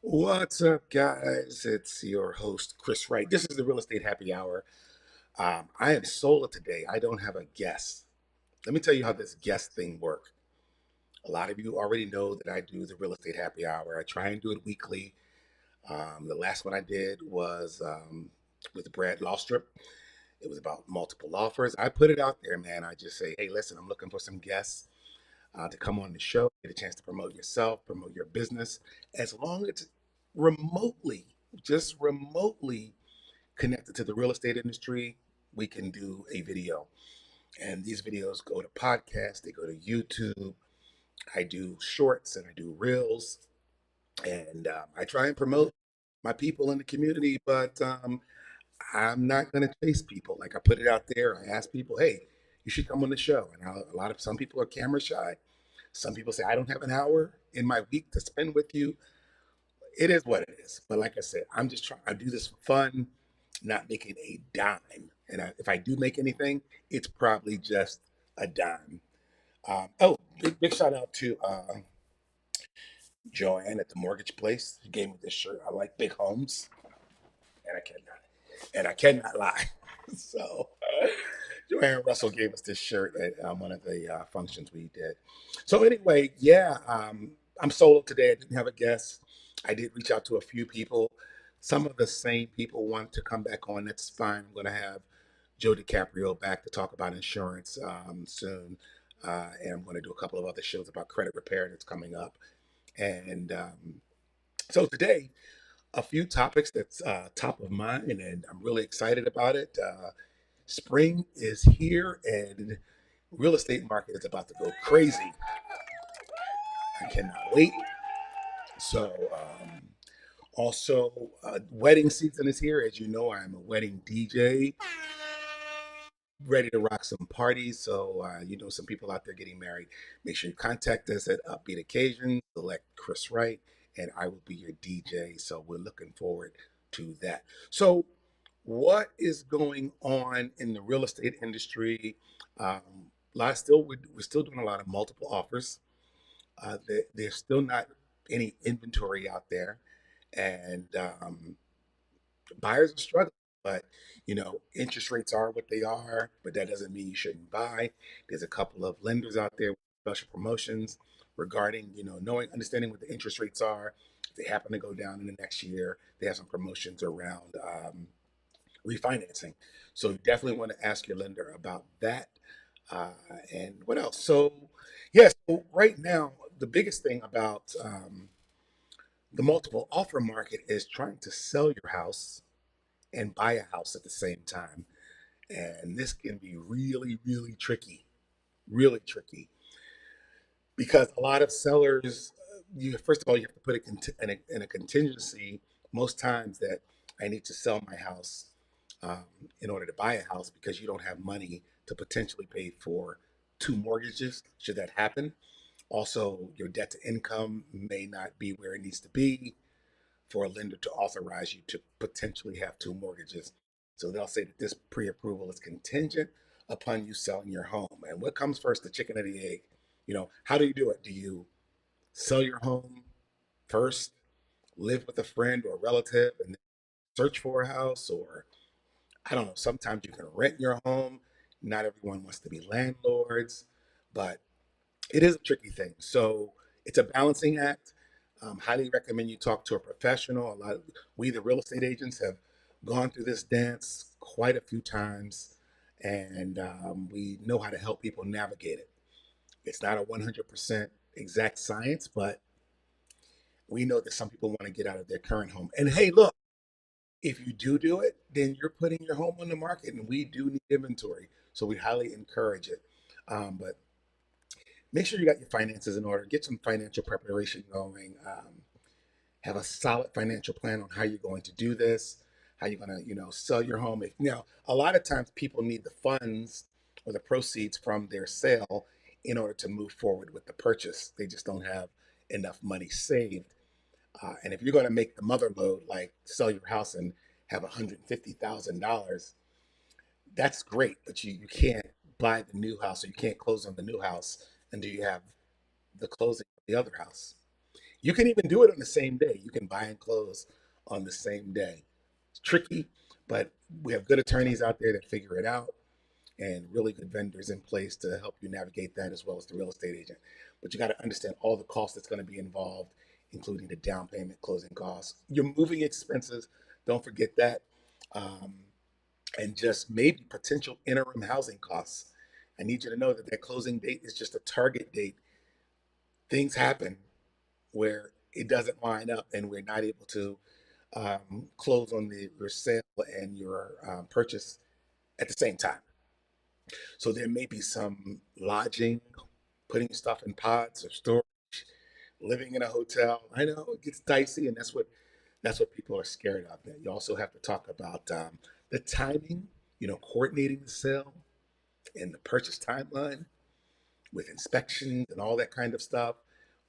What's up, guys? It's your host, Chris Wright. This is the Real Estate Happy Hour. I am solo today. I don't have a guest. Let me tell you how this guest thing works. A lot of you already know that I do the Real Estate Happy Hour. I try and do it weekly. The last one I did was with Brad Lawstrip. It was about multiple offers. I put it out there, man. I just say, hey, listen, I'm looking for some guests to come on the show, get a chance to promote yourself, promote your business, as long as it's remotely, just remotely connected to the real estate industry. We can do a video, and these videos go to podcasts, they go to YouTube. I do shorts and I do reels, and I try and promote my people in the community, but I'm not going to chase people. Like I put it out there, I ask people, hey, you should come on the show. And some people are camera shy. Some people say, I don't have an hour in my week to spend with you. It is what it is. But like I said, I'm just trying, I do this for fun, not making a dime. And if I do make anything, it's probably just a dime. Big shout out to Joanne at the mortgage place. She gave me this shirt. I like big homes, and I cannot lie. So Joanne Russell gave us this shirt at one of the functions we did. So anyway, yeah, I'm solo today. I didn't have a guest. I did reach out to a few people. Some of the same people want to come back on. That's fine. I'm going to have Joe DiCaprio back to talk about insurance soon. And I'm going to do a couple of other shows about credit repair that's coming up. And so today, a few topics that's top of mind, and I'm really excited about it. Spring is here, and real estate market is about to go crazy. I cannot wait. So, also, wedding season is here. As you know, I'm a wedding DJ, ready to rock some parties. So, some people out there getting married. Make sure you contact us at Upbeat Occasions, select Chris Wright, and I will be your DJ. So, we're looking forward to that. So, what is going on in the real estate industry? We're still doing a lot of multiple offers. There's still not any inventory out there, and buyers are struggling. But interest rates are what they are, but that doesn't mean you shouldn't buy. There's a couple of lenders out there with special promotions regarding knowing understanding what the interest rates are. If they happen to go down in the next year, they have some promotions around refinancing. So you definitely want to ask your lender about that. Uh, and what else? So, yes, so right now, the biggest thing about the multiple offer market is trying to sell your house and buy a house at the same time. And this can be really, really tricky because a lot of sellers, you first of all, you have to put it in a contingency most times that I need to sell my house um, in order to buy a house because you don't have money to potentially pay for two mortgages should that happen. Also, your debt to income may not be where it needs to be for a lender to authorize you to potentially have two mortgages. So they'll say that this pre approval is contingent upon you selling your home. And what comes first, the chicken or the egg? How do you do it? Do you sell your home first, live with a friend or a relative, and then search for a house? Or, I don't know, sometimes you can rent your home. Not everyone wants to be landlords, but it is a tricky thing. So it's a balancing act. Highly recommend you talk to a professional. We, the real estate agents, have gone through this dance quite a few times, and we know how to help people navigate it. It's not a 100% exact science, but we know that some people want to get out of their current home. And hey, look, if you do it, then you're putting your home on the market, and we do need inventory. So we highly encourage it. But make sure you got your finances in order. Get some financial preparation going. Have a solid financial plan on how you're going to do this, how you're going to, sell your home. A lot of times people need the funds or the proceeds from their sale in order to move forward with the purchase. They just don't have enough money saved. And if you're going to make the mother load, like sell your house and have $150,000, that's great, but you can't buy the new house or you can't close on the new house until you have the closing of the other house. You can even do it on the same day. You can buy and close on the same day. It's tricky, but we have good attorneys out there that figure it out and really good vendors in place to help you navigate that as well as the real estate agent. But you got to understand all the costs that's going to be involved, including the down payment, closing costs, your moving expenses. Don't forget that. Um, and just maybe potential interim housing costs. I need you to know that that closing date is just a target date. Things happen where it doesn't line up and we're not able to close on your sale and your purchase at the same time. So there may be some lodging, putting stuff in pods or storage, living in a hotel. I know it gets dicey, and that's what people are scared of. That you also have to talk about the timing. Coordinating the sale and the purchase timeline with inspections and all that kind of stuff.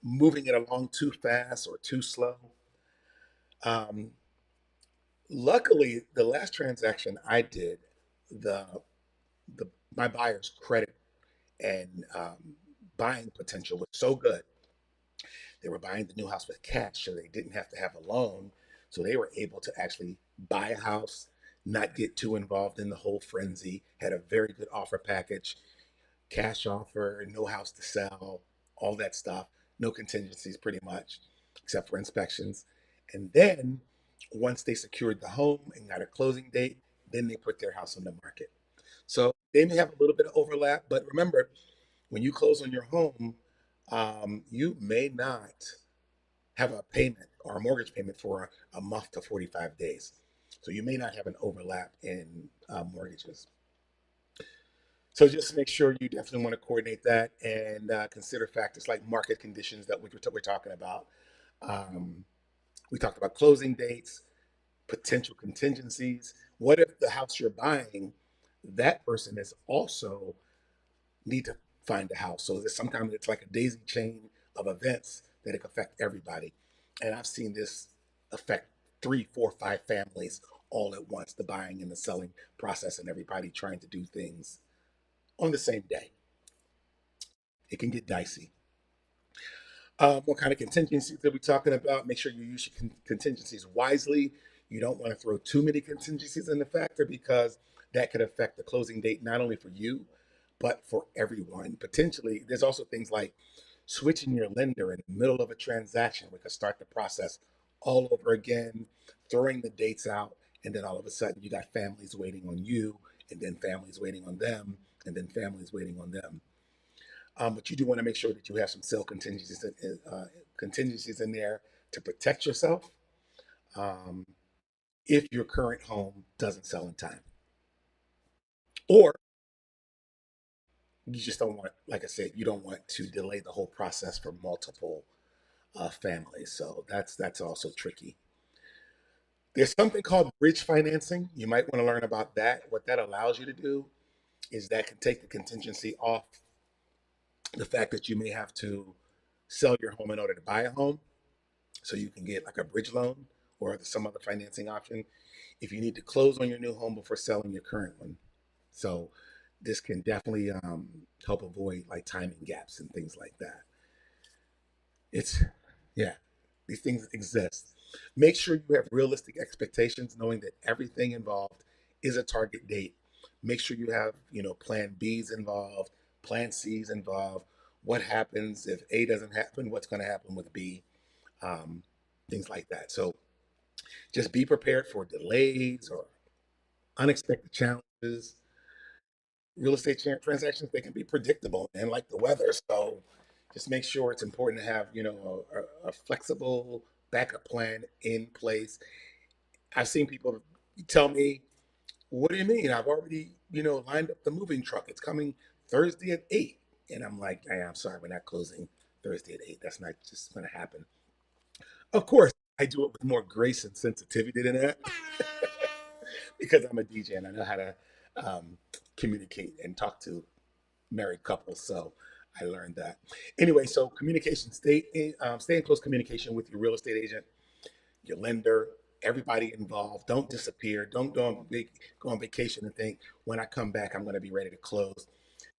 Moving it along too fast or too slow. Um, Luckily, the last transaction I did, the the my buyer's credit and buying potential was so good. They were buying the new house with cash, so they didn't have to have a loan. So they were able to actually buy a house, not get too involved in the whole frenzy, had a very good offer package, cash offer, no house to sell, all that stuff, no contingencies pretty much, except for inspections. And then once they secured the home and got a closing date, then they put their house on the market. So they may have a little bit of overlap, but remember, when you close on your home, you may not have a payment or a mortgage payment for a month to 45 days. So you may not have an overlap in mortgages. So just make sure you definitely want to coordinate that and consider factors like market conditions that we're talking about. Um, we talked about closing dates, potential contingencies. What if the house you're buying, that person is also need to find a house. So sometimes it's like a daisy chain of events that it can affect everybody. And I've seen this affect three, four, five families all at once, the buying and the selling process, and everybody trying to do things on the same day. It can get dicey. What kind of contingencies are we talking about? Make sure you use your contingencies wisely. You don't want to throw too many contingencies in the factor because that could affect the closing date, not only for you, but for everyone. Potentially, there's also things like switching your lender in the middle of a transaction. We could start the process all over again, throwing the dates out, and then all of a sudden you got families waiting on you, and then families waiting on them, and then families waiting on them. But you do want to make sure that you have some sale contingencies in there to protect yourself um, if your current home doesn't sell in time, or you just don't want, like I said, you don't want to delay the whole process for multiple families. So that's also tricky. There's something called bridge financing. You might want to learn about that. What that allows you to do is that can take the contingency off the fact that you may have to sell your home in order to buy a home. So you can get like a bridge loan or some other financing option if you need to close on your new home before selling your current one. So this can definitely help avoid like timing gaps and things like that. It's, yeah, these things exist. Make sure you have realistic expectations, knowing that everything involved is a target date. Make sure you have, plan B's involved, plan C's involved. What happens if A doesn't happen? What's going to happen with B? Um, Things like that. So just be prepared for delays or unexpected challenges. Real estate transactions, they can be predictable and like the weather. So just make sure it's important to have, a flexible backup plan in place. I've seen people tell me, what do you mean? I've already, lined up the moving truck. It's coming Thursday at 8. And I'm like, hey, I'm sorry, we're not closing Thursday at 8. That's not just going to happen. Of course, I do it with more grace and sensitivity than that because I'm a DJ and I know how to um, communicate and talk to married couples. So I learned that. Anyway, so communication, stay in close communication with your real estate agent, your lender, everybody involved. Don't disappear. Don't go on vacation and think when I come back I'm going to be ready to close.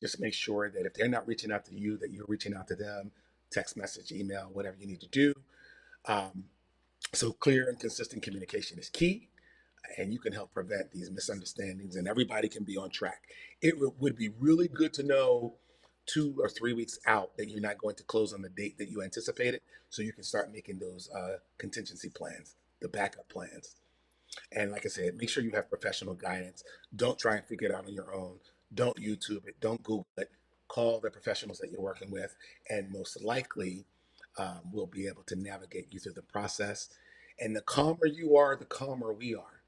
Just make sure that if they're not reaching out to you, that you're reaching out to them. Text message, email, whatever you need to do. Um, so clear and consistent communication is key, and you can help prevent these misunderstandings, and everybody can be on track. Would be really good to know 2 or 3 weeks out that you're not going to close on the date that you anticipated, so you can start making those contingency plans, the backup plans. And like I said, make sure you have professional guidance. Don't try and figure it out on your own. Don't YouTube it. Don't Google it. Call the professionals that you're working with, and most likely, we'll be able to navigate you through the process. And the calmer you are, the calmer we are.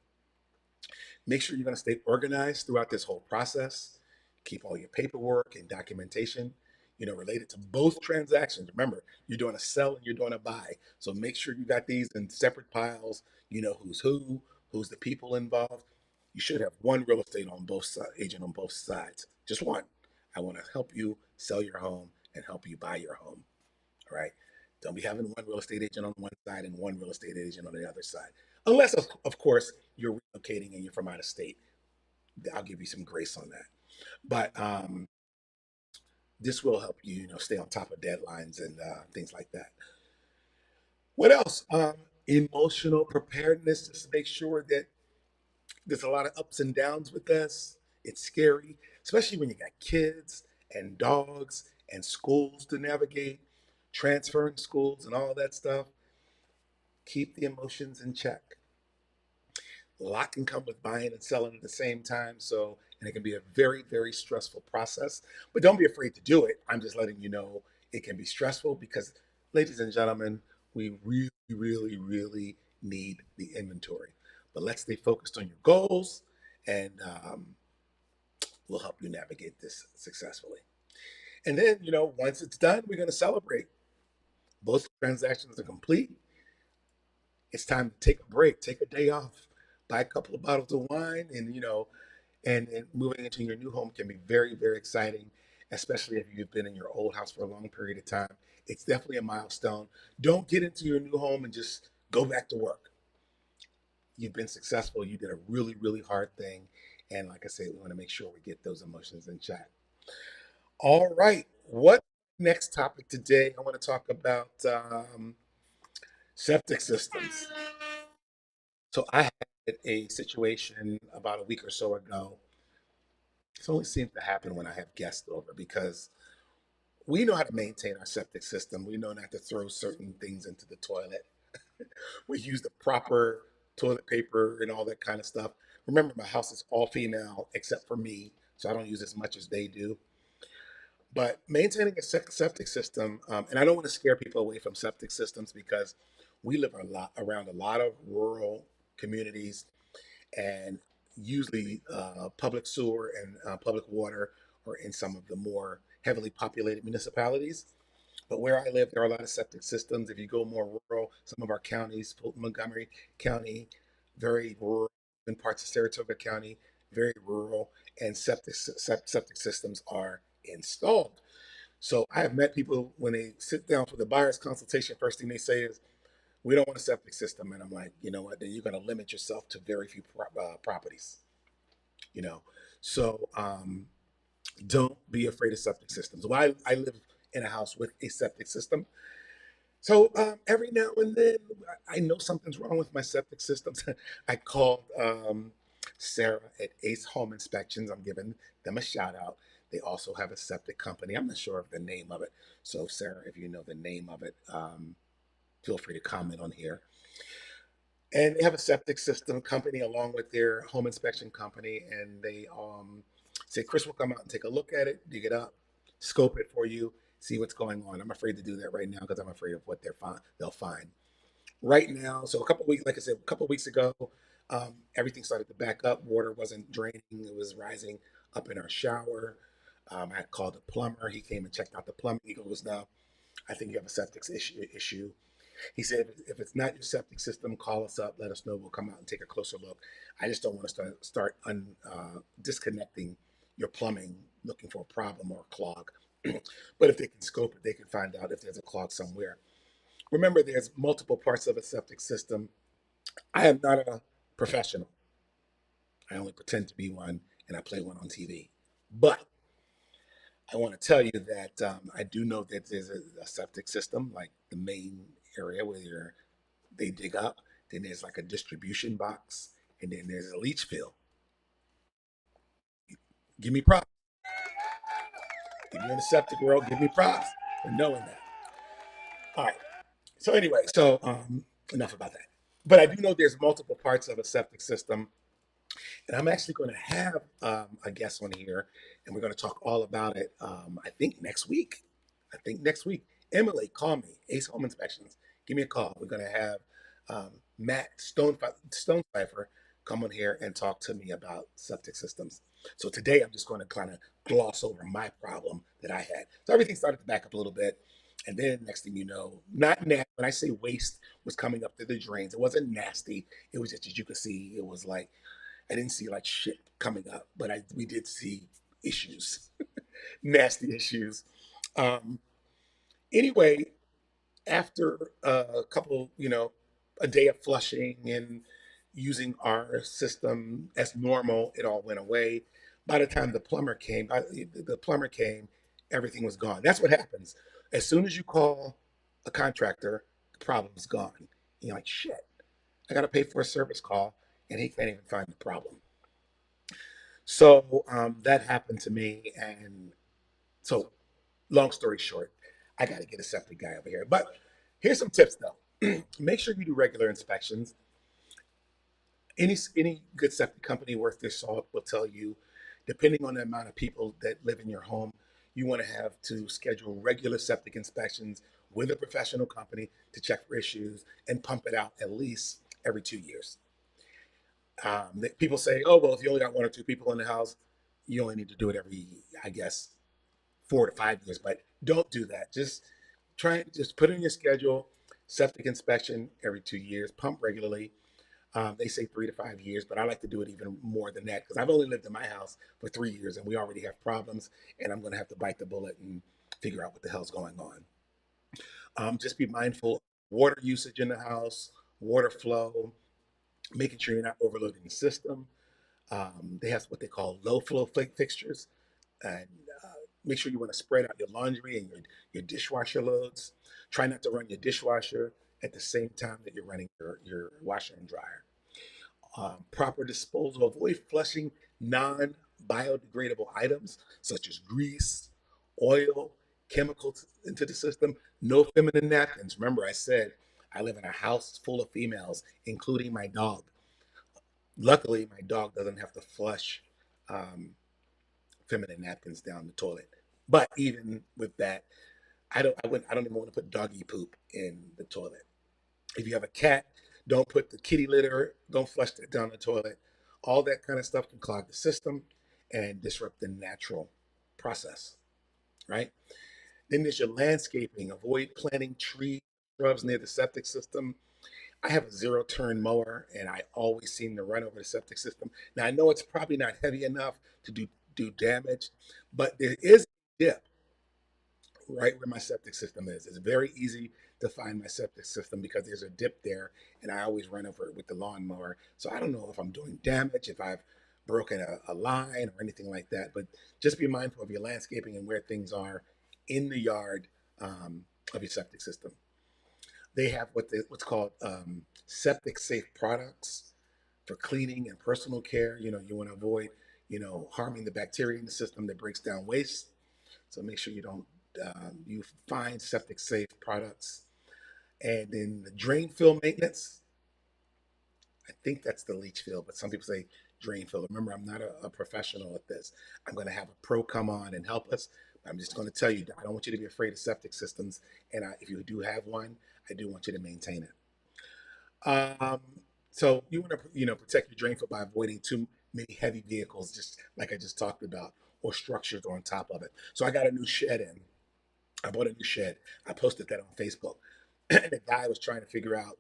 Make sure you're going to stay organized throughout this whole process. Keep all your paperwork and documentation, related to both transactions. Remember, you're doing a sell and you're doing a buy. So make sure you got these in separate piles. You know who's who, who's the people involved. You should have one real estate on both agent on both sides. Just one. I want to help you sell your home and help you buy your home. All right. Don't be having one real estate agent on one side and one real estate agent on the other side. Unless, of course, you're relocating and you're from out of state. I'll give you some grace on that. But this will help you, stay on top of deadlines and things like that. What else? Emotional preparedness, just to make sure that there's a lot of ups and downs with this. It's scary, especially when you got kids and dogs and schools to navigate, transferring schools and all that stuff. Keep the emotions in check. A lot can come with buying and selling at the same time. So, and it can be a very, very stressful process. But don't be afraid to do it. I'm just letting you know it can be stressful because, ladies and gentlemen, we really, really, really need the inventory. But let's stay focused on your goals, and we'll help you navigate this successfully. And then, once it's done, we're going to celebrate. Both transactions are complete. It's time to take a break, take a day off, buy a couple of bottles of wine, and and moving into your new home can be very, very exciting, especially if you've been in your old house for a long period of time. It's definitely a milestone. Don't get into your new home and just go back to work. You've been successful. You did a really, really hard thing. And like I said, we want to make sure we get those emotions in check. All right. What next topic today? I want to talk about septic systems. So I had a situation about a week or so ago. This only seems to happen when I have guests over because we know how to maintain our septic system. We know not to throw certain things into the toilet. We use the proper toilet paper and all that kind of stuff. Remember, my house is all female except for me, so I don't use as much as they do. But maintaining a septic system, and I don't want to scare people away from septic systems because we live around a lot of rural communities, and usually public sewer and public water are in some of the more heavily populated municipalities. But where I live, there are a lot of septic systems. If you go more rural, some of our counties, Fulton, Montgomery County, very rural, in parts of Saratoga County, very rural, and septic systems are installed. So I have met people when they sit down for the buyer's consultation, first thing they say is, we don't want a septic system. And I'm like, you know what? Then you're going to limit yourself to very few properties, you know? So don't be afraid of septic systems. Well, I live in a house with a septic system. So every now and then I know something's wrong with my septic systems. I called Sarah at Ace Home Inspections. I'm giving them a shout out. They also have a septic company. I'm not sure of the name of it. So Sarah, if you know the name of it, feel free to comment on here. And they have a septic system company along with their home inspection company, and they say Chris will come out and take a look at it, dig it up, scope it for you, see what's going on. I'm afraid to do that right now because I'm afraid of what they'll find. Right now, so a couple weeks, like I said, a couple weeks ago, everything started to back up. Water wasn't draining; it was rising up in our shower. I had called the plumber. He came and checked out the plumbing. He goes, "No, I think you have a septic issue." He said, if it's not your septic system, call us up, let us know. We'll come out and take a closer look. I just don't want to start disconnecting your plumbing, looking for a problem or a clog. But if they can scope it, they can find out if there's a clog somewhere. Remember, there's multiple parts of a septic system. I am not a professional. I only pretend to be one, and I play one on TV. But I want to tell you that I do know that there's a septic system, like the main area where your They dig up, then there's like a distribution box, and then there's a leach field. Give me props. If you're in the septic world, give me props for knowing that. All right. So anyway, enough about that. But I do know there's multiple parts of a septic system, and I'm actually going to have a guest on here, and we're going to talk all about it. I think next week. I think next week. Emily, call me. Ace Home Inspections. Give me a call. We're going to have Matt Stonepfeiffer come on here and talk to me about septic systems. So today I'm just going to kind of gloss over my problem that I had. So everything started to back up a little bit. And then next thing you know, not nasty. When I say waste was coming up through the drains, it wasn't nasty. It was just as you could see, it was like I didn't see like shit coming up, but we did see issues, nasty issues. Um, anyway, after a couple, a day of flushing and using our system as normal, it all went away. By the time the plumber came, everything was gone. That's what happens. As soon as you call a contractor, the problem's gone. And you're like, shit, I got to pay for a service call, and he can't even find the problem. So that happened to me, and so long story short, I got to get a septic guy over here. But here's some tips though. Make sure you do regular inspections. Any good septic company worth their salt will tell you, depending on the amount of people that live in your home, you want to have to schedule regular septic inspections with a professional company to check for issues and pump it out at least every 2 years. People say, oh, well, if you only got one or two people in the house, you only need to do it every, I guess, 4 to 5 years. But don't do that. Just put it in your schedule. Septic inspection every 2 years. Pump regularly. They say 3 to 5 years, but I like to do it even more than that because I've only lived in my house for 3 years and we already have problems. And I'm going to have to bite the bullet and figure out what the hell's going on. Just be mindful of water usage in the house, water flow, making sure you're not overloading the system. They have what they call low flow fixtures, and make sure you want to spread out your laundry and your dishwasher loads. Try not to run your dishwasher at the same time that you're running your washer and dryer. Proper disposal. Avoid flushing non biodegradable items such as grease, oil, chemicals into the system. No feminine napkins. Remember, I said I live in a house full of females, including my dog. Luckily, my dog doesn't have to flush um, feminine napkins down the toilet. But even with that, I don't even want to put doggy poop in the toilet. If you have a cat, don't put the kitty litter, don't flush it down the toilet. All that kind of stuff can clog the system and disrupt the natural process, right? Then there's your landscaping. Avoid planting trees, shrubs near the septic system. I have a zero turn mower and I always seem to run over the septic system. Now I know it's probably not heavy enough to do damage, but there is a dip right where my septic system is. It's very easy to find my septic system because there's a dip there and I always run over it with the lawnmower. So I don't know if I'm doing damage, if I've broken a line or anything like that, but just be mindful of your landscaping and where things are in the yard of your septic system. They have what's called septic safe products for cleaning and personal care. You want to avoid, harming the bacteria in the system that breaks down waste. So make sure you don't you find septic safe products. And then the drain fill maintenance, I think that's the leach field, but some people say drain fill. Remember, I'm not a professional at this. I'm going to have a pro come on and help us. I'm just going to tell you, I don't want you to be afraid of septic systems. And if you do have one, I do want you to maintain it. So you want to, protect your drain field by avoiding too many heavy vehicles, just like I just talked about, or structures on top of it. So I got a new shed in. I bought a new shed. I posted that on Facebook. And the guy was trying to figure out,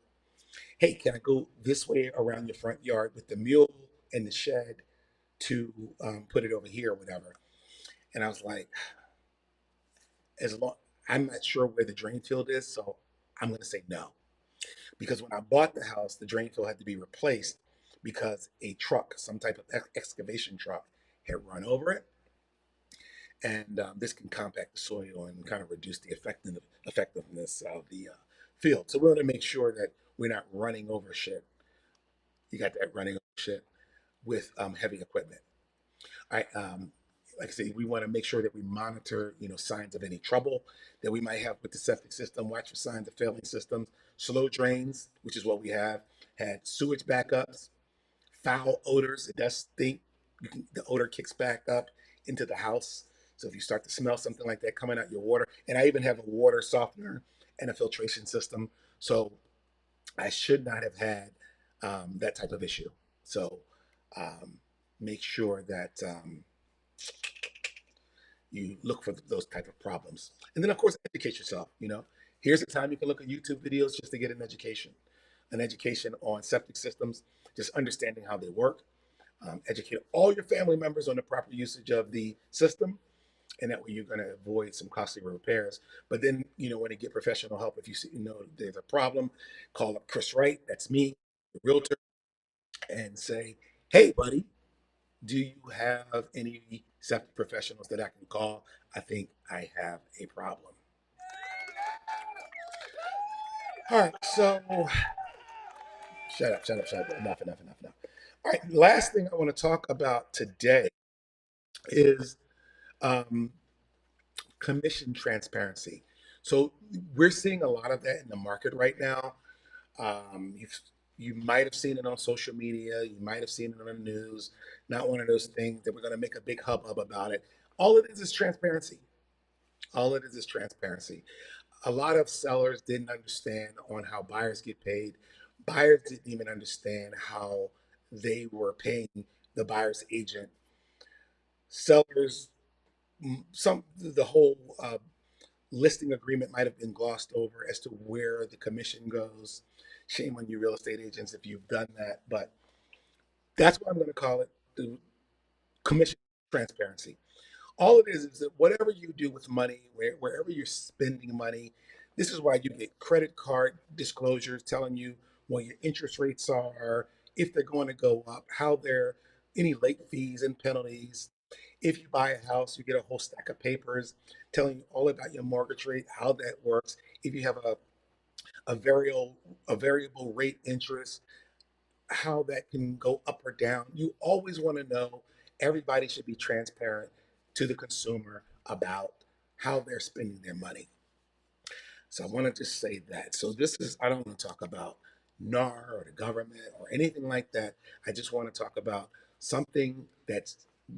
hey, can I go this way around your front yard with the mule and the shed to put it over here or whatever? And I was like, as long I'm not sure where the drain field is, so I'm going to say no. Because when I bought the house, the drain field had to be replaced because a truck, some type of excavation truck, had run over it, and this can compact the soil and kind of reduce the effectiveness of the field. So we want to make sure that we're not running over shit. You got that running over shit with heavy equipment. I like I say, we want to make sure that we monitor, signs of any trouble that we might have with the septic system. Watch for signs of failing systems, slow drains, which is what we have. Had sewage backups, foul odors. It does stink. The odor kicks back up into the house. So if you start to smell something like that coming out your water, and I even have a water softener and a filtration system, so I should not have had that type of issue. So um, make sure that you look for those type of problems, and then of course educate yourself. Here's a time you can look at YouTube videos just to get an education on septic systems, just understanding how they work. Educate all your family members on the proper usage of the system, and that way you're going to avoid some costly repairs. But then, when you get professional help, if you see, there's a problem, call up Chris Wright, that's me, the realtor, and say, hey, buddy, do you have any septic professionals that I can call? I think I have a problem. All right, so shut up, shut up, shut up. Enough, enough, enough, enough. All right, last thing I want to talk about today is um, commission transparency. So we're seeing a lot of that in the market right now. You might have seen it on social media. You might have seen it on the news. Not one of those things that we're going to make a big hubbub about it. All it is transparency. All it is transparency. A lot of sellers didn't understand on how buyers get paid. Buyers didn't even understand how they were paying the buyer's agent. Sellers, some the whole listing agreement might have been glossed over as to where the commission goes. Shame on you, real estate agents, if you've done that. But that's what I'm going to call it, the commission transparency. All it is that whatever you do with money, wherever you're spending money, this is why you get credit card disclosures telling you what your interest rates are, if they're going to go up, how they're any late fees and penalties. If you buy a house, you get a whole stack of papers telling you all about your mortgage rate, how that works. If you have a variable a variable rate interest, how that can go up or down. You always want to know. Everybody should be transparent to the consumer about how they're spending their money. So I want to just say that. So this is, I don't want to talk about NAR or the government or anything like that. I just want to talk about something that's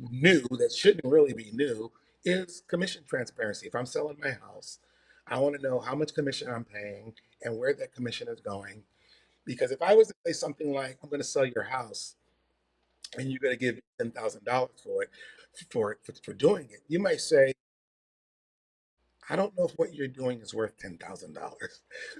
new, that shouldn't really be new, is commission transparency. If I'm selling my house, I want to know how much commission I'm paying and where that commission is going. Because if I was to say something like, I'm going to sell your house and you're going to give me $10,000 for it, for doing it, you might say, I don't know if what you're doing is worth $10,000.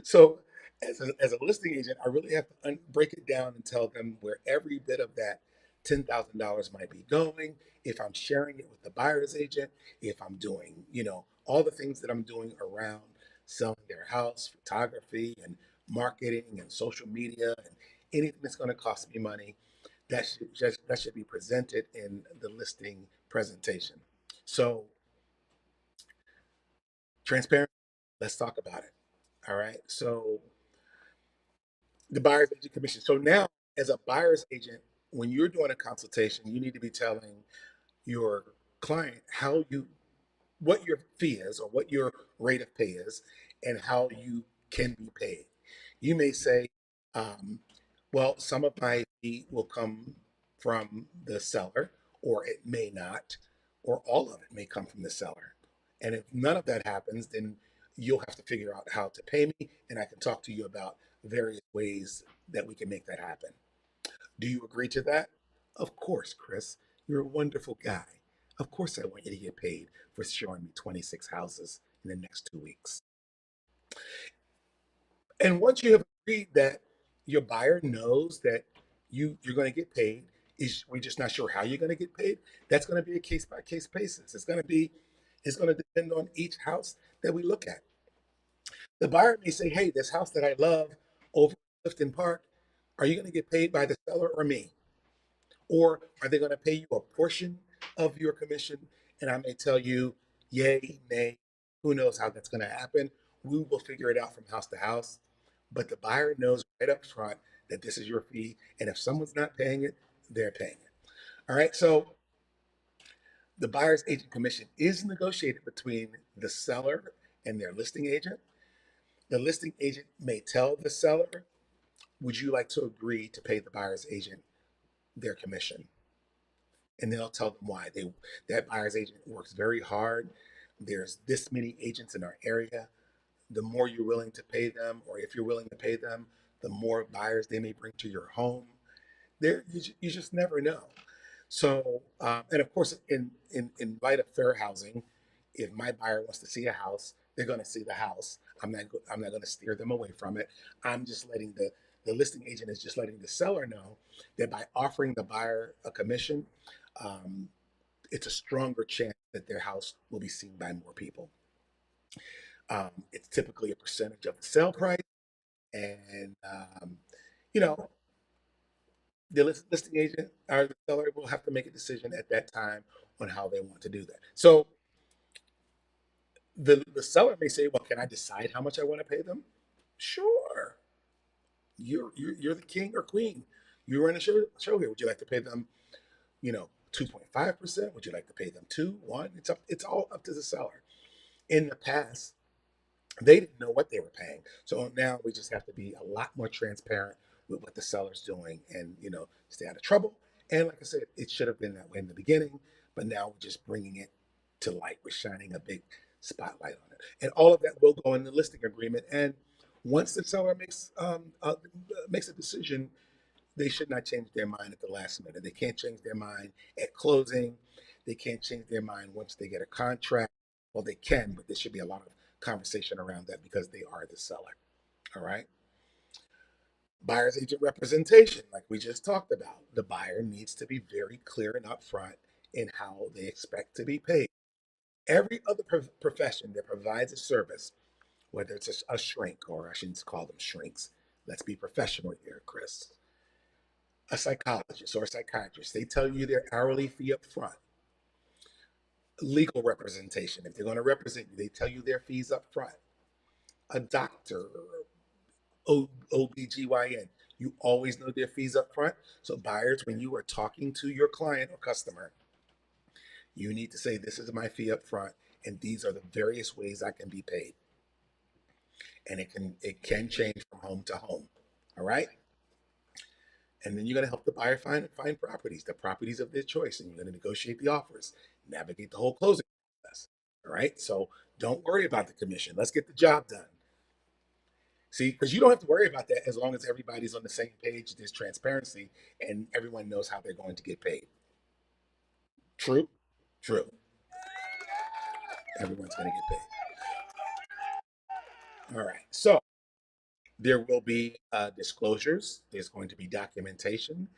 So, as a listing agent, I really have to break it down and tell them where every bit of that $10,000 might be going. If I'm sharing it with the buyer's agent, if I'm doing, all the things that I'm doing around selling their house, photography and marketing and social media and anything that's going to cost me money, that should be presented in the listing presentation. So transparent. Let's talk about it. All right. So the buyer's agent commission. So now, as a buyer's agent, when you're doing a consultation, you need to be telling your client what your fee is or what your rate of pay is and how you can be paid. You may say, um, well, some of my fee will come from the seller, or it may not, or all of it may come from the seller. And if none of that happens, then you'll have to figure out how to pay me, and I can talk to you about various ways that we can make that happen. Do you agree to that? Of course, Chris. You're a wonderful guy. Of course, I want you to get paid for showing me 26 houses in the next 2 weeks. And once you have agreed that your buyer knows that you're going to get paid, is we're just not sure how you're going to get paid. That's going to be a case by case basis. It's going to depend on each house that we look at. The buyer may say, "Hey, this house that I love over in Clifton Park, are you going to get paid by the seller or me?" Or are they going to pay you a portion of your commission? And I may tell you, yay, nay, who knows how that's going to happen. We will figure it out from house to house. But the buyer knows right up front that this is your fee, and if someone's not paying it, they're paying it. All right. So the buyer's agent commission is negotiated between the seller and their listing agent. The listing agent may tell the seller, would you like to agree to pay the buyer's agent their commission? And they'll tell them why. That buyer's agent works very hard. There's this many agents in our area. The more you're willing to pay them, or if you're willing to pay them, the more buyers they may bring to your home. There, you just never know. So, and of course, in light of fair housing, if my buyer wants to see a house, they're going to see the house. I'm not going to steer them away from it. I'm just letting the listing agent is just letting the seller know that by offering the buyer a commission, um, it's a stronger chance that their house will be seen by more people. It's typically a percentage of the sale price, and you know, the listing agent or the seller will have to make a decision at that time on how they want to do that. So the seller may say, "Well, can I decide how much I want to pay them?" Sure, you're the king or queen. You run a show here. Would you like to pay them, 2.5%? Would you like to pay them 2, 1? It's all up to the seller. In the past, they didn't know what they were paying. So now we just have to be a lot more transparent with what the seller's doing and, stay out of trouble. And like I said, it should have been that way in the beginning, but now we're just bringing it to light. We're shining a big spotlight on it. And all of that will go in the listing agreement. And once the seller makes a decision, they should not change their mind at the last minute. They can't change their mind at closing. They can't change their mind once they get a contract. Well, they can, but there should be a lot of conversation around that because they are the seller. All right. Buyer's agent representation, like we just talked about, the buyer needs to be very clear and upfront in how they expect to be paid. Every other profession that provides a service, whether it's a shrink, or I shouldn't call them shrinks, let's be professional here, Chris, a psychologist or a psychiatrist, they tell you their hourly fee up front. Legal representation, if they're going to represent you, they tell you their fees up front. A doctor, OBGYN, you always know their fees up front. So buyers, when you are talking to your client or customer, you need to say, this is my fee up front, and these are the various ways I can be paid. And it can change from home to home. All right. And then you're going to help the buyer find properties, the properties of their choice, and you're going to negotiate the offers, navigate the whole closing process. All right. So don't worry about the commission. Let's get the job done. See, because you don't have to worry about that as long as everybody's on the same page. There's transparency, and everyone knows how they're going to get paid. True, true. Everyone's going to get paid. All right. So there will be disclosures. There's going to be documentation.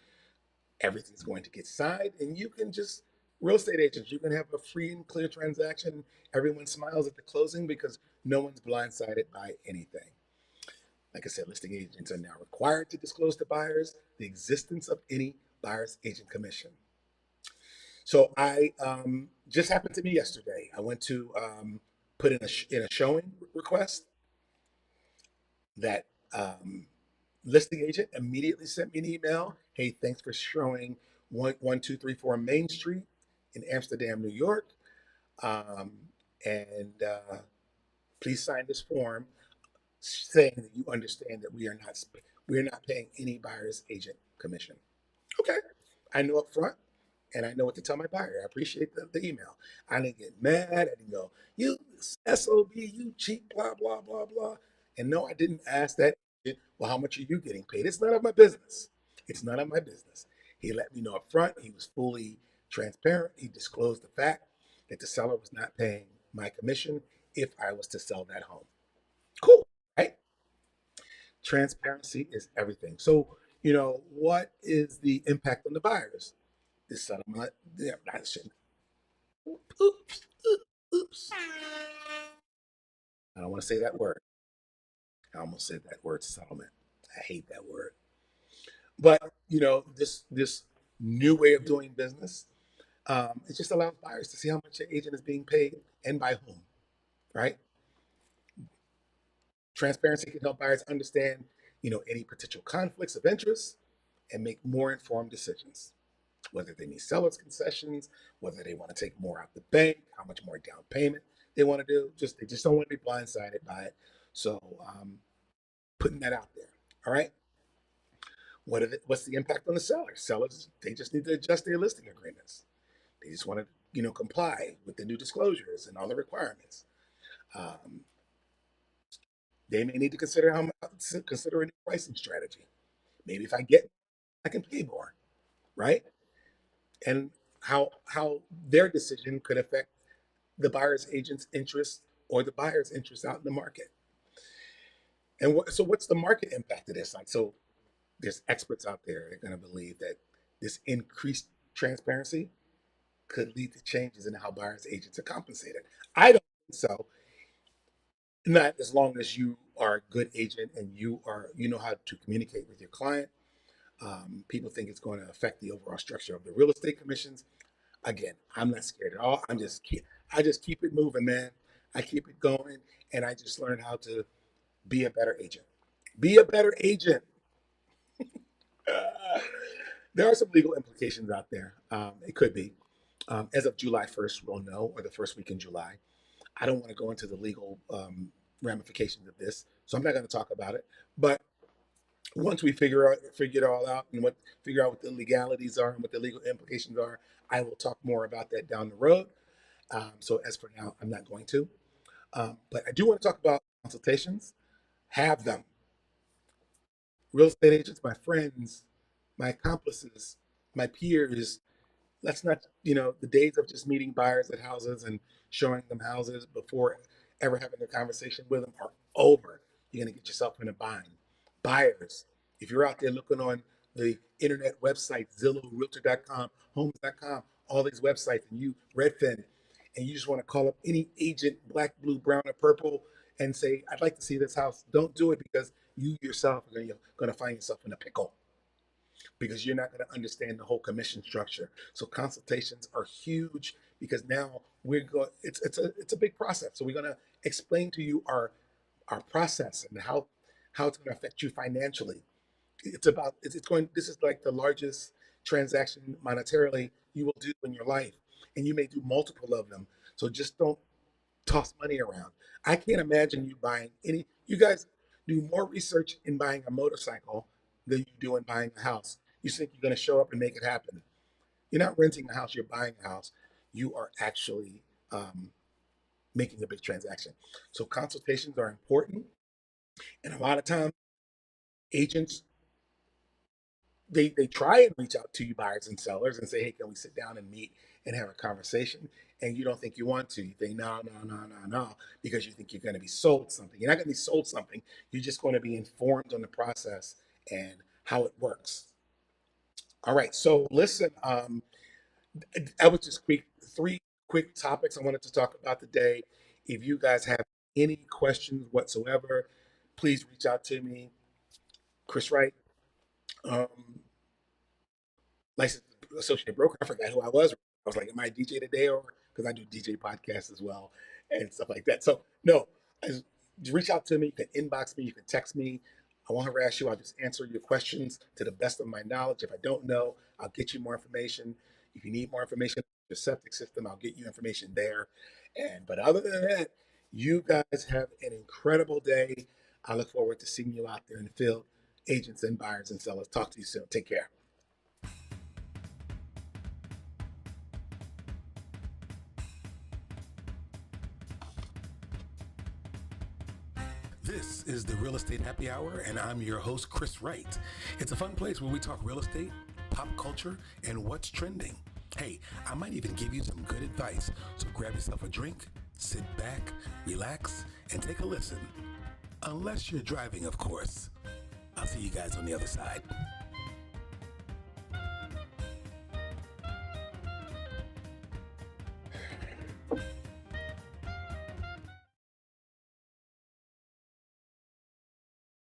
Everything's going to get signed, and you can just real estate agents. You can have a free and clear transaction. Everyone smiles at the closing because no one's blindsided by anything. Like I said, listing agents are now required to disclose to buyers the existence of any buyer's agent commission. So I just happened to me yesterday. I went to put in a showing request. That listing agent immediately sent me an email. Hey, thanks for showing 1234 Main Street in Amsterdam, New York, um, and please sign this form saying that you understand that we are not paying any buyer's agent commission. Okay, I know up front, and I know what to tell my buyer. I appreciate the email. I didn't get mad. I didn't go, you SOB, you cheap, blah, blah, blah, blah. And no, I didn't ask that. Well, how much are you getting paid? It's none of my business. It's none of my business. He let me know up front. He was fully transparent. He disclosed the fact that the seller was not paying my commission if I was to sell that home. Cool, right? Transparency is everything. So, what is the impact on the buyers? This settlement, yeah, not shit. Oops, oops. I don't want to say that word. I almost said that word, settlement. I hate that word. But this new way of doing business, it just allows buyers to see how much their agent is being paid and by whom. Right? Transparency can help buyers understand, any potential conflicts of interest and make more informed decisions, whether they need sellers concessions, whether they want to take more out the bank, how much more down payment they want to do. They just don't want to be blindsided by it. So putting that out there. All right. What's the impact on the sellers? Sellers, they just need to adjust their listing agreements. They just want to, comply with the new disclosures and all the requirements. Um, they may need to consider a new pricing strategy. Maybe if I get, I can pay more, right? And how their decision could affect the buyer's agent's interest or the buyer's interest out in the market. And so what's the market impact of this? Like, so there's experts out there that are going to believe that this increased transparency could lead to changes in how buyers agents are compensated. I don't think so. Not as long as you are a good agent and you know how to communicate with your client. People think it's going to affect the overall structure of the real estate commissions. Again, I'm not scared at all. I just keep it moving, man. I keep it going, and I just learn how to be a better agent. Be a better agent. There are some legal implications out there. It could be. As of July 1st, we'll know, or the first week in July. I don't want to go into the legal ramifications of this, so I'm not going to talk about it. But once we figure it all out, and figure out what the legalities are and what the legal implications are, I will talk more about that down the road. So as for now, I'm not going to. But I do want to talk about consultations. Have them. Real estate agents, my friends, my accomplices, my peers, let's not, the days of just meeting buyers at houses and showing them houses before ever having a conversation with them are over. You're going to get yourself in a bind. Buyers, if you're out there looking on the internet website, Zillow, Realtor.com, Homes.com, all these websites, and you, Redfin, and you just want to call up any agent, black, blue, brown, or purple, and say, I'd like to see this house, don't do it, because you yourself are going to find yourself in a pickle, because you're not going to understand the whole commission structure. So consultations are huge, because now we're going. It's a big process. So we're going to explain to you our process and how it's going to affect you financially. It's going. This is like the largest transaction monetarily you will do in your life, and you may do multiple of them. So just don't toss money around. I can't imagine you buying any. You guys do more research in buying a motorcycle than you do in buying a house. You think you're going to show up and make it happen. You're not renting a house, you're buying a house. You are actually making a big transaction. So consultations are important. And a lot of times, agents, they try and reach out to you buyers and sellers and say, hey, can we sit down and meet and have a conversation? And you don't think you want to. You think, no, no, no, no, no, because you think you're going to be sold something. You're not going to be sold something. You're just going to be informed on the process and how it works. All right. So listen, I was just three quick topics I wanted to talk about today. If you guys have any questions whatsoever, please reach out to me, Chris Wright. Um, Licensed associate broker. I forgot who I was. I was like, am I a DJ today? Or because I do DJ podcasts as well and stuff like that. So no, reach out to me. You can inbox me. You can text me. I won't harass you. I'll just answer your questions to the best of my knowledge. If I don't know, I'll get you more information. If you need more information on your septic system, I'll get you information there. But other than that, you guys have an incredible day. I look forward to seeing you out there in the field, agents and buyers and sellers. Talk to you soon. Take care. This is the Real Estate Happy Hour, and I'm your host, Chris Wright. It's a fun place where we talk real estate, pop culture, and what's trending. Hey, I might even give you some good advice, so grab yourself a drink, sit back, relax, and take a listen. Unless you're driving, of course. I'll see you guys on the other side.